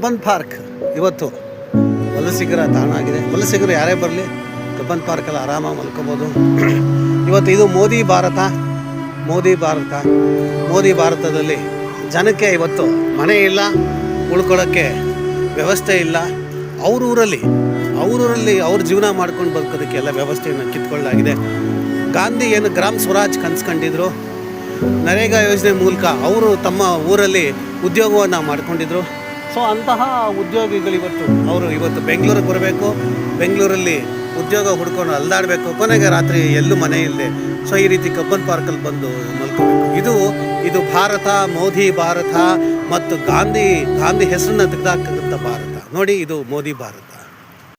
Cubbon park ಇವತ್ತು ವಲಸಿಗರ ತಾಣ ಆಗಿದೆ. ವಲಸಿಗರು ಯಾರೇ ಬರಲಿ ಕಬ್ಬನ್ ಪಾರ್ಕಲ್ಲಿ ಆರಾಮಾಗಿ ಮಲ್ಕೋಬೋದು. ಇವತ್ತು ಇದು ಮೋದಿ ಭಾರತದಲ್ಲಿ ಜನಕ್ಕೆ ಇವತ್ತು ಮನೆ ಇಲ್ಲ, ಉಳ್ಕೊಳ್ಳೋಕ್ಕೆ ವ್ಯವಸ್ಥೆ ಇಲ್ಲ. ಅವರೂರಲ್ಲಿ ಅವ್ರ ಜೀವನ ಮಾಡ್ಕೊಂಡು ಬದುಕೋದಕ್ಕೆ ಎಲ್ಲ ವ್ಯವಸ್ಥೆಯನ್ನು ಕಿತ್ಕೊಳ್ಳಲಾಗಿದೆ. ಗಾಂಧಿ ಏನು ಗ್ರಾಮ ಸ್ವರಾಜ್ ಕನ್ಸ್ಕೊಂಡಿದ್ರು, ನರೇಗಾ ಯೋಜನೆ ಮೂಲಕ ಅವರು ತಮ್ಮ ಊರಲ್ಲಿ ಉದ್ಯೋಗವನ್ನು ಮಾಡ್ಕೊಂಡಿದ್ರು. ಸೊ ಅಂತಹ ಉದ್ಯೋಗಿಗಳು ಇವತ್ತು ಬೆಂಗಳೂರಿಗೆ ಬರಬೇಕು, ಬೆಂಗಳೂರಲ್ಲಿ ಉದ್ಯೋಗ ಹುಡ್ಕೊಂಡು ಅಲ್ದಾಡಬೇಕು, ಕೊನೆಗೆ ರಾತ್ರಿ ಎಲ್ಲೂ ಮನೆ ಇಲ್ಲದೆ ಸೊ ಈ ರೀತಿ ಕಬ್ಬನ್ ಪಾರ್ಕಲ್ಲಿ ಬಂದು ಮಲ್ಕೋಬೇಕು. ಇದು ಭಾರತ, ಮೋದಿ ಭಾರತ ಮತ್ತು ಗಾಂಧಿ ಹೆಸರನ್ನ ತೆಗೆದಾಕಂಥ ಭಾರತ. ನೋಡಿ, ಇದು ಮೋದಿ ಭಾರತ.